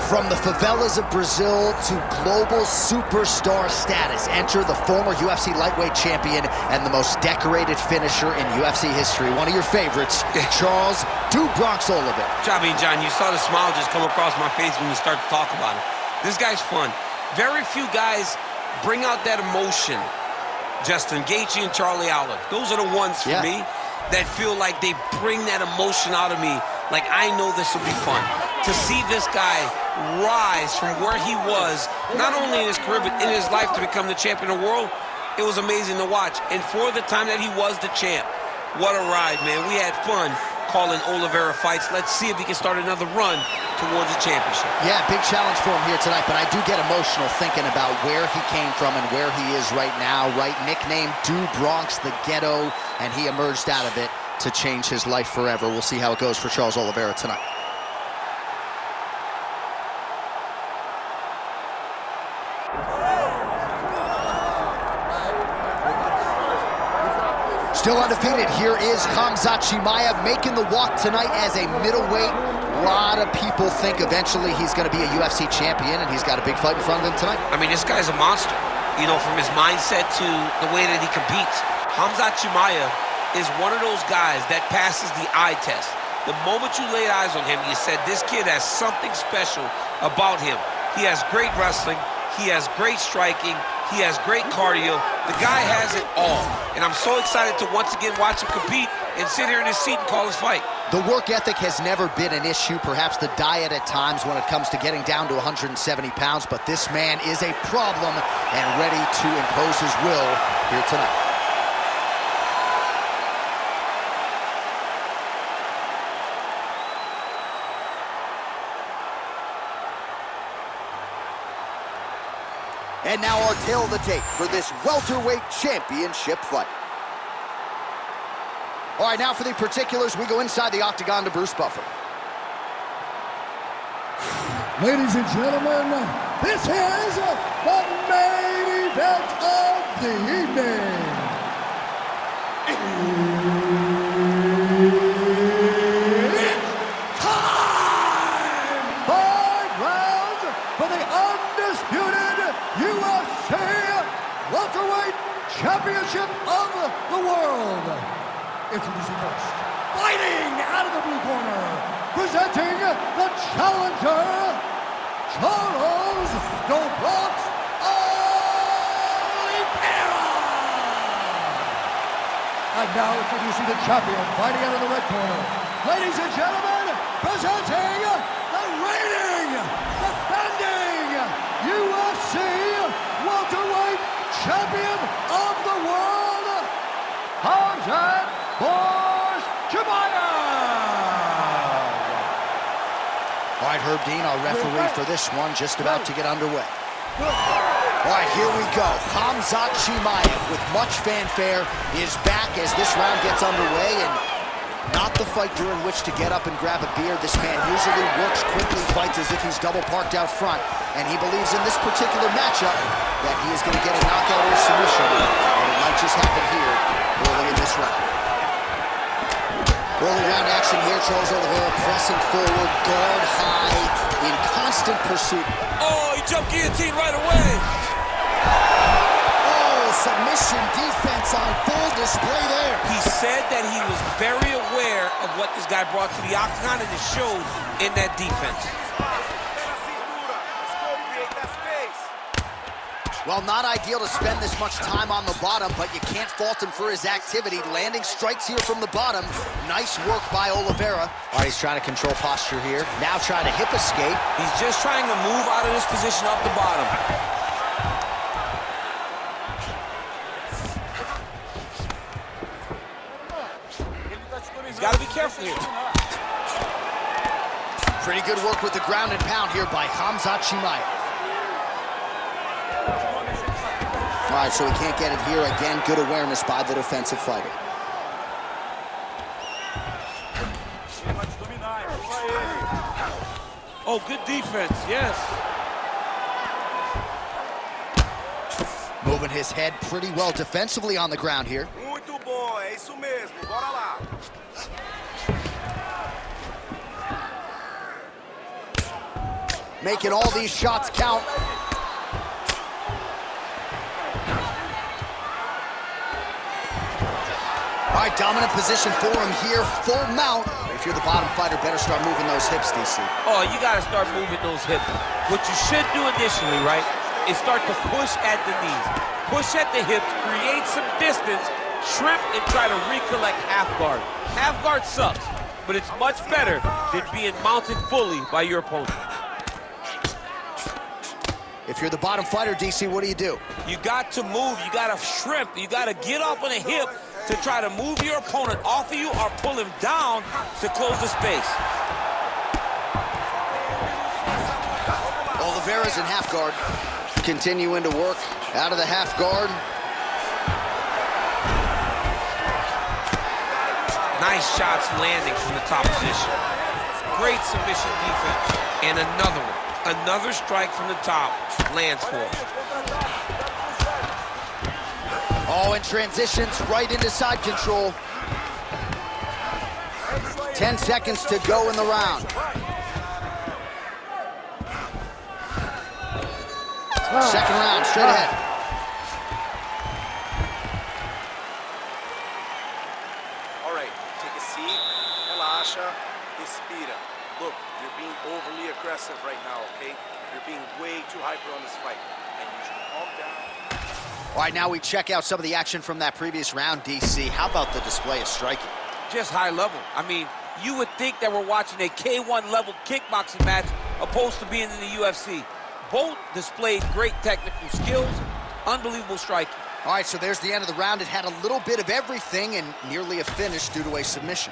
From the favelas of Brazil to global superstar status, enter the former UFC lightweight champion and the most decorated finisher in UFC history. One of your favorites, Charles "Do Bronx" Oliveira. I mean, John, you saw the smile just come across my face when you start to talk about it. This guy's fun. Very few guys bring out that emotion. Justin Gaethje and Charlie Allen. Those are the ones for me that feel like they bring that emotion out of me. Like, I know this will be fun. To see this guy rise from where he was, not only in his career, but in his life to become the champion of the world, it was amazing to watch. And for the time that he was the champ, what a ride, man. We had fun calling Oliveira fights. Let's see if he can start another run towards the championship. Yeah, big challenge for him here tonight, but I do get emotional thinking about where he came from and where he is right now, right? Nicknamed "Do Bronx," the ghetto, and he emerged out of it to change his life forever. We'll see how it goes for Charles Oliveira tonight. Still undefeated, here is Khamzat Chimaev making the walk tonight as a middleweight. A lot of people think eventually he's going to be a UFC champion, and he's got a big fight in front of him tonight. I mean, this guy's a monster. You know, from his mindset to the way that he competes. Khamzat Chimaev is one of those guys that passes the eye test. The moment you laid eyes on him, you said, this kid has something special about him. He has great wrestling. He has great striking. He has great cardio. The guy has it all. And I'm so excited to once again watch him compete and sit here in his seat and call his fight. The work ethic has never been an issue, perhaps the diet at times when it comes to getting down to 170 pounds, but this man is a problem and ready to impose his will here tonight. And now our tail of the tape for this welterweight championship fight. All right, now for the particulars, we go inside the octagon to Bruce Buffer. Ladies and gentlemen, this is the main event of the evening. It's time! 5 rounds for the undisputed UFC welterweight championship of the world. Introducing first, fighting out of the blue corner, presenting the challenger, Charles "Do Bronx" Oliveira. And now introducing the champion, fighting out of the red corner. Ladies and gentlemen, presenting the reigning, defending UFC welterweight champion of the world, Khamzat Chimaev. All right, Herb Dean, our referee for this one, just about to get underway. All right, here we go. Khamzat Chimaev, with much fanfare, is back as this round gets underway, and not the fight during which to get up and grab a beer. This man usually works quickly, fights as if he's double parked out front, and he believes in this particular matchup that he is going to get a knockout or a submission, and it might just happen here early in this round. Early round action here, Charles Oliveira pressing forward, guard high, in constant pursuit. Oh, he jumped guillotine right away. Oh, submission defense on full display there. He said that he was very aware of what this guy brought to the octagon, and it showed in that defense. Well, not ideal to spend this much time on the bottom, but you can't fault him for his activity. Landing strikes here from the bottom. Nice work by Oliveira. All right, he's trying to control posture here. Now trying to hip escape. He's just trying to move out of this position up the bottom. He's got to be careful here. Pretty good work with the ground and pound here by Khamzat Chimaev. All right, so he can't get it here. Again, good awareness by the defensive fighter. Oh, good defense, yes. Moving his head pretty well defensively on the ground here. Muito bom, é isso mesmo. Bora lá. making all these shots count. All right, dominant position for him here, full mount. If you're the bottom fighter, better start moving those hips, DC. Oh, you gotta start moving those hips. What you should do initially, right, is start to push at the knees. Push at the hips, create some distance, shrimp, and try to recollect half guard. Half guard sucks, but it's much better than being mounted fully by your opponent. If you're the bottom fighter, DC, what do? You got to move, you gotta shrimp, you gotta get up on a hip to try to move your opponent off of you or pull him down to close the space. Oliveira's in half guard. Continuing to work out of the half guard. Nice shots landing from the top position. Great submission defense. And another one. Another strike from the top lands for him. Oh, and transitions right into side control. 10 seconds to go in the round. Second round, straight ahead. All right, take a seat. Relaxa. Respira. Look, you're being overly aggressive right now, okay? You're being way too hyper on this fight. And you should calm down. All right, now we check out some of the action from that previous round, DC. How about the display of striking? Just high level. I mean, you would think that we're watching a K1 level kickboxing match opposed to being in the UFC. Both displayed great technical skills, unbelievable striking. All right, so there's the end of the round. It had a little bit of everything and nearly a finish due to a submission.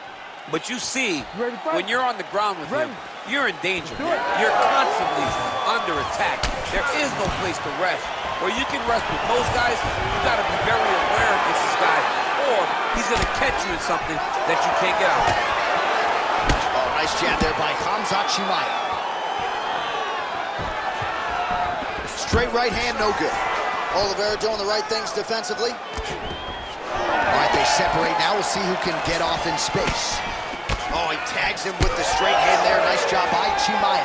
But you see, when you're on the ground with him, you're in danger. You're constantly under attack. There is no place to rest. Where you can rest with most guys, you gotta be very aware against this guy, or he's gonna catch you in something that you can't get out. Oh, nice jab there by Khamzat Chimaev. Straight right hand, no good. Oliveira doing the right things defensively. All right, they separate now. We'll see who can get off in space. Oh, he tags him with the straight hand there. Nice job by Chimaev.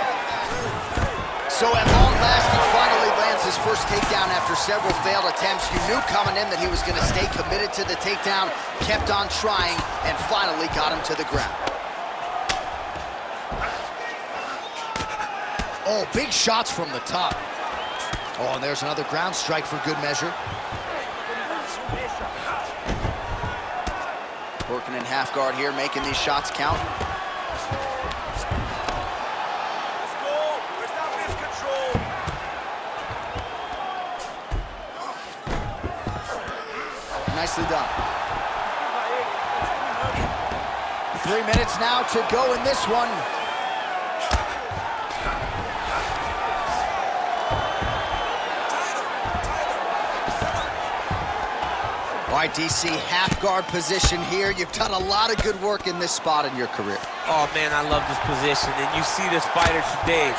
So at long last, he finally lands his first takedown after several failed attempts. You knew coming in that he was going to stay committed to the takedown, kept on trying, and finally got him to the ground. Oh, big shots from the top. Oh, and there's another ground strike for good measure. Working in half guard here, making these shots count. Let's go. Where's that wrist control? Nicely done. 3 minutes now to go in this one. All right, DC, half guard position here. You've done a lot of good work in this spot in your career. Oh, man, I love this position. And you see this fighter today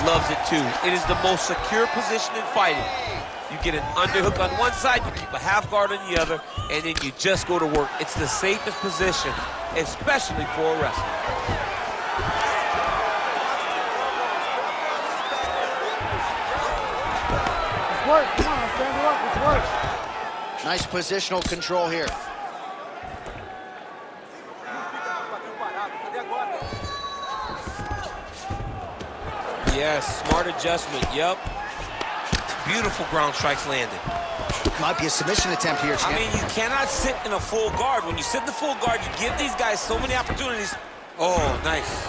loves it, too. It is the most secure position in fighting. You get an underhook on one side, you keep a half guard on the other, and then you just go to work. It's the safest position, especially for a wrestler. It's work. Come on, stand her up. It's work. Nice positional control here. Yes, smart adjustment, yep. Beautiful ground strikes landed. Might be a submission attempt here, champ. I mean, you cannot sit in a full guard. When you sit in the full guard, you give these guys so many opportunities. Oh, nice.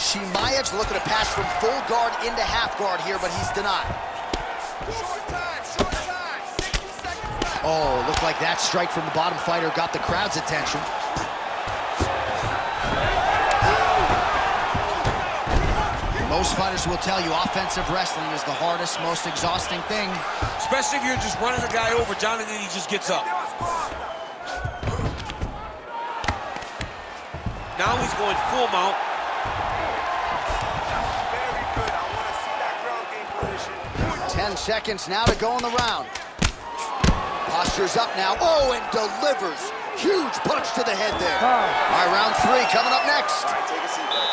Chimaev's looking to pass from full guard into half guard here, but he's denied. Short time, 60 seconds left. Oh, looked like that strike from the bottom fighter got the crowd's attention. Most fighters will tell you offensive wrestling is the hardest, most exhausting thing. Especially if you're just running the guy over, John, and then he just gets up. Now he's going full mount. Very good. I want to see that ground game position. 10 seconds now to go in the round. Posture's up now. Oh, and delivers Huge punch to the head there. All right, round 3 coming up next. All right, take a seat, buddy.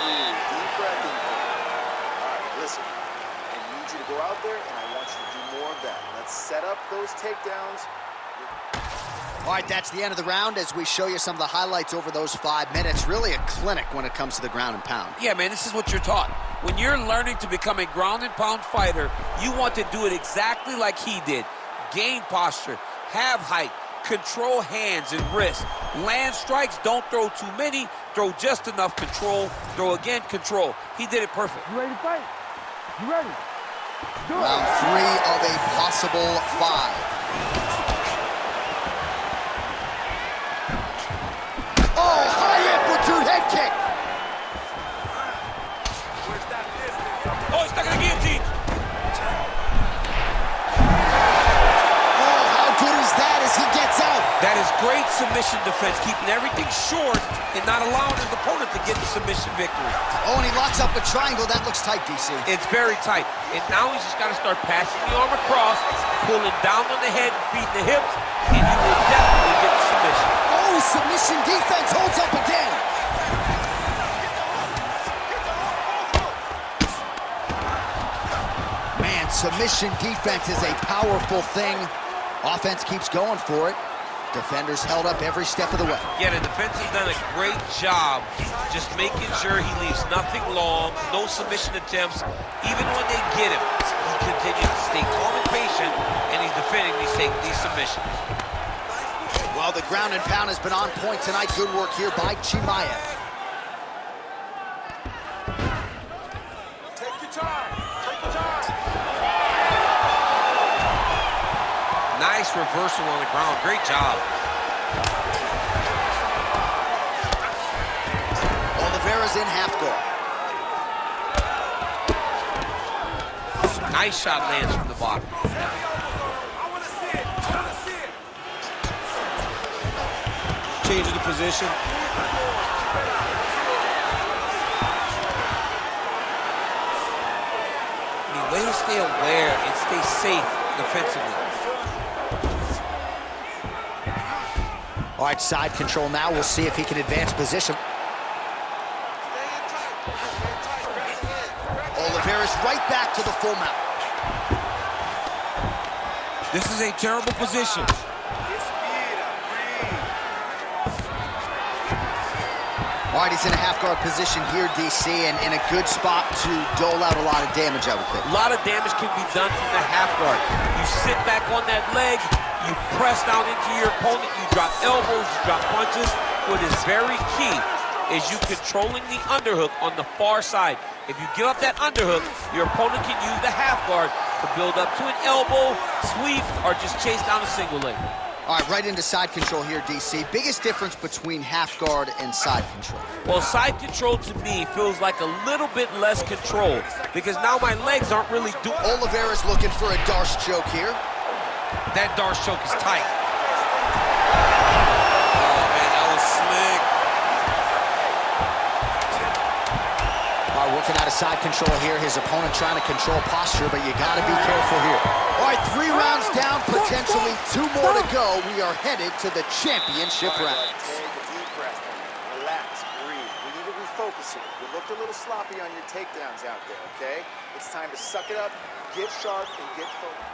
Breathe, deep breath in. All right, listen. I need you to go out there, and I want you to do more of that. Let's set up those takedowns. All right, that's the end of the round as we show you some of the highlights over those 5 minutes. Really a clinic when it comes to the ground and pound. Yeah, man, this is what you're taught. When you're learning to become a ground and pound fighter, you want to do it exactly like he did. Gain posture, have height, control hands and wrists. Land strikes, don't throw too many, throw just enough, control, throw again, control. He did it perfect. You ready to fight? You ready? Do it. Round 3 of a possible 5. Oh, high amplitude head kick. Oh, he's stuck in the guillotine. Oh, how good is that as he gets out? That is great submission defense, keeping everything short and not allowing his opponent to get the submission victory. Oh, and he locks up a triangle. That looks tight, DC. It's very tight. And now he's just got to start passing the arm across, pulling down on the head, feeding the hips, and you will definitely get the submission. Oh, submission defense holds up again. Man, submission defense is a powerful thing. Offense keeps going for it. Defenders held up every step of the way. Yeah, the defense has done a great job just making sure he leaves nothing long, no submission attempts. Even when they get him, he continues to stay calm and patient, and he's defending these submissions. Well, the ground and pound has been on point tonight. Good work here by Chimaev. Take your time. Take your time. Nice reversal on the ground. Great job. Oliveira's in half guard. Nice shot lands from the bottom. I want to see it. I want to see it. Changing the position. I mean, way to stay aware and stay safe defensively. All right, side control now. We'll see if he can advance position. Oliveira's right back to the full mount. This is a terrible position. All right, he's in a half-guard position here, DC, and in a good spot to dole out a lot of damage, I would think. A lot of damage can be done from the half guard. You sit back on that leg, you press down into your opponent, you drop elbows, you drop punches. What is very key is you controlling the underhook on the far side. If you give up that underhook, your opponent can use the half guard to build up to an elbow, sweep, or just chase down a single leg. All right, right into side control here, DC. Biggest difference between half guard and side control? Well, side control to me feels like a little bit less control because now my legs aren't really doing. Oliveira's looking for a Darce choke here. That Darce choke is tight. Oh, man, that was slick. All right, working out of side control here. His opponent trying to control posture, but you got to be careful here. All right, 3 rounds down, potentially 2 more to go. We are headed to the championship rounds. Take a deep breath. Relax, breathe. We need to refocus here. You looked a little sloppy on your takedowns out there, okay? It's time to suck it up, get sharp, and get focused.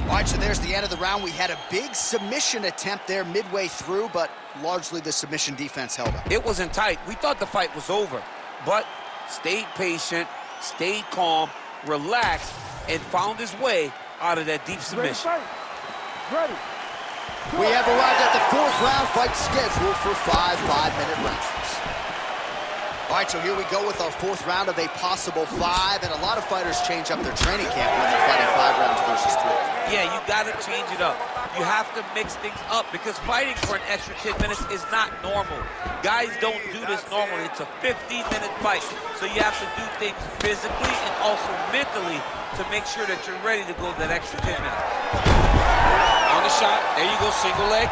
All right, so there's the end of the round. We had a big submission attempt there midway through, but largely the submission defense held up. It wasn't tight. We thought the fight was over, but stayed patient, stayed calm, relaxed, and found his way out of that deep submission. Ready. We have arrived at the 4th round, fight scheduled for 5 5-minute rounds. All right, so here we go with our 4th round of a possible 5, and a lot of fighters change up their training camp when they're fighting 5 rounds versus 3. Yeah, you got to change it up. You have to mix things up because fighting for an extra 10 minutes is not normal. Guys don't do this normally. It's a 15-minute fight, so you have to do things physically and also mentally to make sure that you're ready to go that extra 10 minutes. On the shot, there you go, single leg.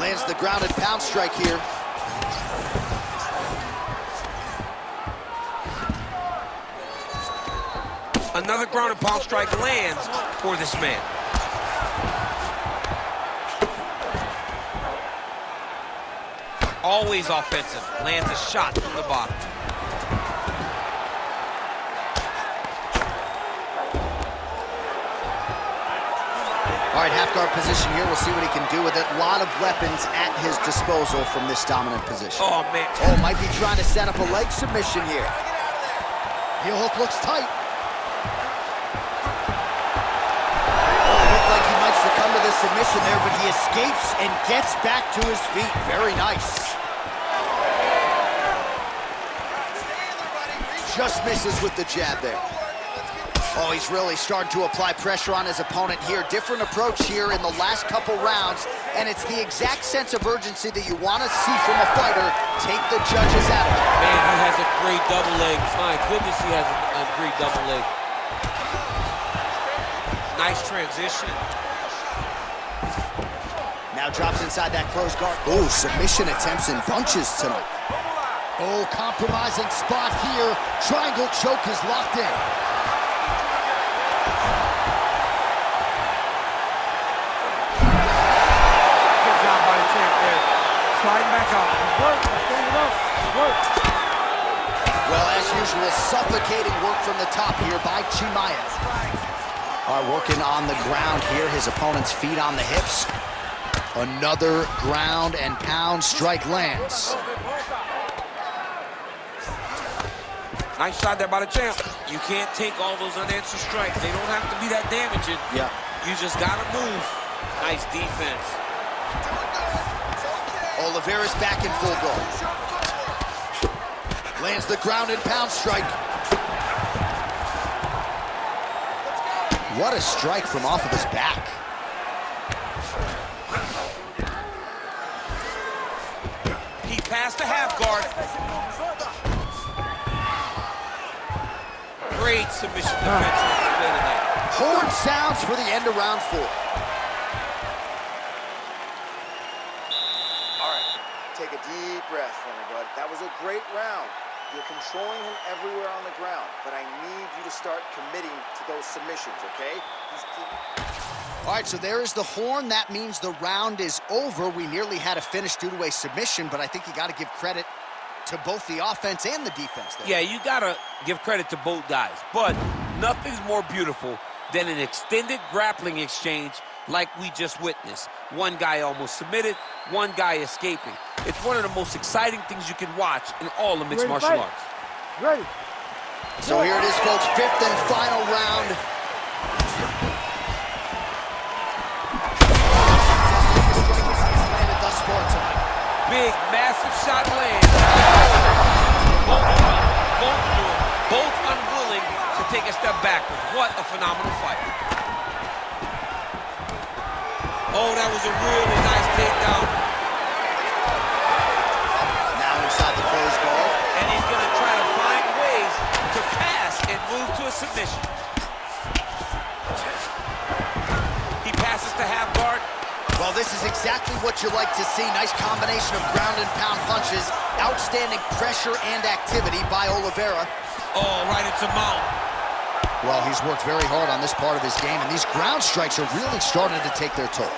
Lands the grounded pound strike here. Another ground and pound strike lands for this man. Always offensive. Lands a shot from the bottom. All right, half guard position here. We'll see what he can do with it. A lot of weapons at his disposal from this dominant position. Oh, man. Oh, might be trying to set up a leg submission here. Heel hook looks tight. Oh, looked like he might succumb to this submission there, but he escapes and gets back to his feet. Very nice. Just misses with the jab there. Oh, he's really starting to apply pressure on his opponent here. Different approach here in the last couple rounds, and it's the exact sense of urgency that you want to see from a fighter. Take the judges out of it. Man, he has a great double leg. My goodness, he has a great double leg. Nice transition. Now drops inside that closed guard. Oh, submission attempts in bunches tonight. Oh, compromising spot here. Triangle choke is locked in. Good job by the champ there. Sliding back up. Work. Work. Well, as usual, suffocating work from the top here by Chimaev. Working on the ground here. His opponent's feet on the hips. Another ground and pound strike lands. Nice shot there by the champ. You can't take all those unanswered strikes. They don't have to be that damaging. Yeah. You just gotta move. Nice defense. Oliveira's back in full guard. Lands the ground and pound strike. What a strike from off of his back. He passed the half guard. Great submission defense on display tonight. Horn sounds for the end of round 4. All right, take a deep breath for me, bud. That was a great round. You're controlling him everywhere on the ground, but I need you to start committing to those submissions, okay? All right, so there is the horn. That means the round is over. We nearly had a finish due to a submission, but I think you got to give credit to both the offense and the defense there. Yeah, you gotta give credit to both guys, but nothing's more beautiful than an extended grappling exchange like we just witnessed. One guy almost submitted, one guy escaping. It's one of the most exciting things you can watch in all of mixed martial arts. Ready. So here it is, folks, 5th and final round. Thus far tonight. Big, massive shot lands. Both unwilling to take a step backwards. What a phenomenal fight. Oh, that was a really nice takedown. Now inside the closed guard. And he's going to try to find ways to pass and move to a submission. He passes to half guard. Well, this is exactly what you like to see. Nice combination of ground and pound punches. Outstanding pressure and activity by Oliveira. Oh, right into mount. Well, he's worked very hard on this part of his game, and these ground strikes are really starting to take their toll.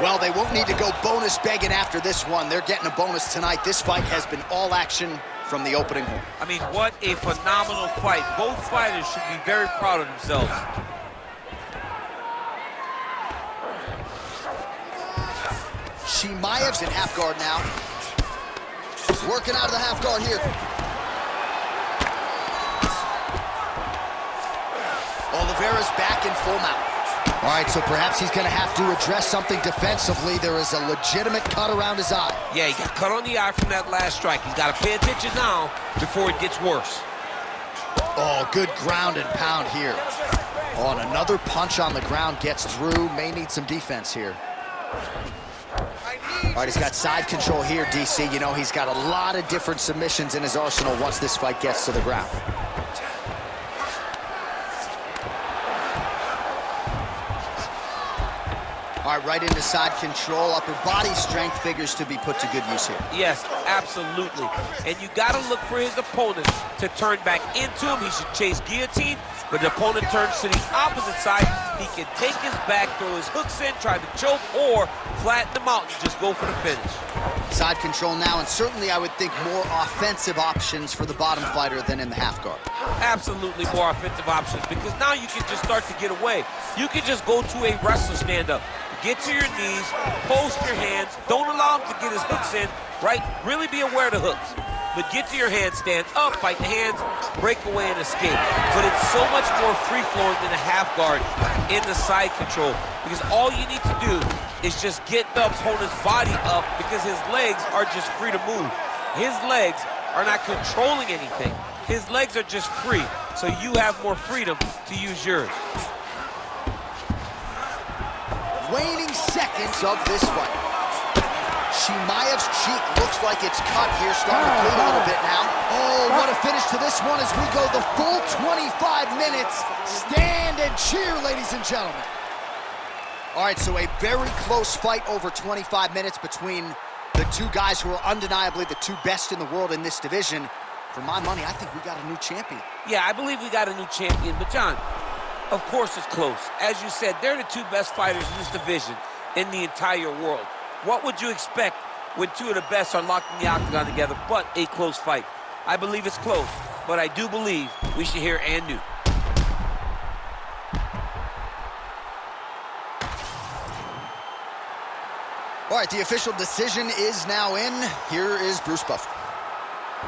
Well, they won't need to go bonus begging after this one. They're getting a bonus tonight. This fight has been all action from the opening horn. I mean, what a phenomenal fight. Both fighters should be very proud of themselves. Chimaev's in half guard now. Working out of the half guard here. Oliveira's back in full mount. All right, so perhaps he's going to have to address something defensively. There is a legitimate cut around his eye. Yeah, he got cut on the eye from that last strike. He's got to pay attention now before it gets worse. Oh, good ground and pound here. Oh, and another punch on the ground gets through. May need some defense here. All right, he's got side control here, DC. You know, he's got a lot of different submissions in his arsenal once this fight gets to the ground. All All right, right into side control. Upper body strength figures to be put to good use here. Yes, absolutely. And you got to look for his opponent to turn back into him. He should chase guillotine, but the opponent turns to the opposite side. He can take his back, throw his hooks in, try to choke, or flatten him out and just go for the finish. Side control now, and certainly I would think more offensive options for the bottom fighter than in the half guard. Absolutely more offensive options, because now you can just start to get away. You can just go to a wrestler stand-up. Get to your knees, post your hands, don't allow him to get his hooks in, right? Really be aware of the hooks. But get to your hands, stand up, fight the hands, break away and escape. But it's so much more free-flowing than a half guard in the side control, because all you need to do is just get the opponent's body up, because his legs are just free to move. His legs are not controlling anything. His legs are just free, so you have more freedom to use yours. Waning seconds of this fight. Chimaev's cheek looks like it's cut here, starting to bleed a little bit now. Oh, what a finish to this one as we go the full 25 minutes. Stand and cheer, ladies and gentlemen. All right, so a very close fight over 25 minutes between the two guys who are undeniably the two best in the world in this division. For my money, I think we got a new champion. Yeah, I believe we got a new champion, but John, of course it's close. As you said, they're the two best fighters in this division in the entire world. What would you expect when two of the best are locked in the octagon together but a close fight? I believe it's close, but I do believe we should hear and new. All right, the official decision is now in. Here is Bruce Buffer.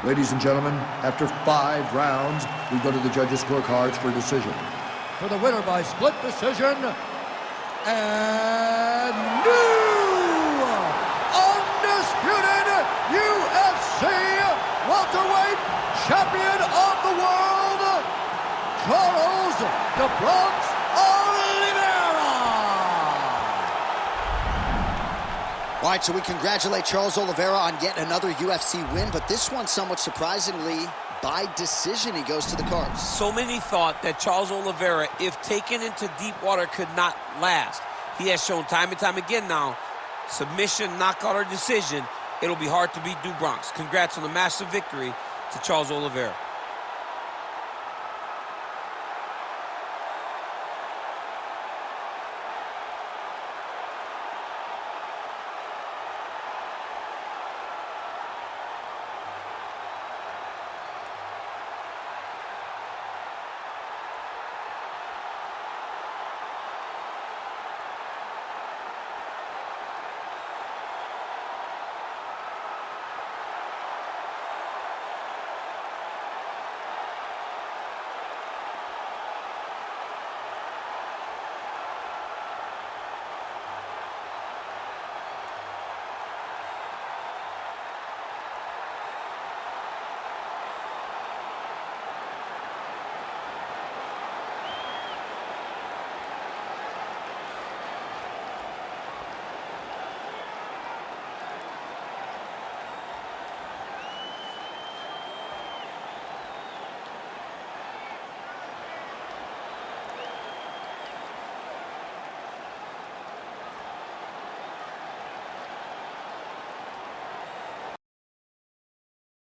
Ladies and gentlemen, after 5 rounds, we go to the judges' scorecards for a decision. For the winner by split decision, and new undisputed UFC welterweight champion of the world, Charles "The Bronx" Oliveira. All right, so we congratulate Charles Oliveira on yet another UFC win, but this one, somewhat surprisingly, by decision, he goes to the cards. So many thought that Charles Oliveira, if taken into deep water, could not last. He has shown time and time again now, submission, knockout, or decision, it'll be hard to beat Du Bronx. Congrats on the massive victory to Charles Oliveira.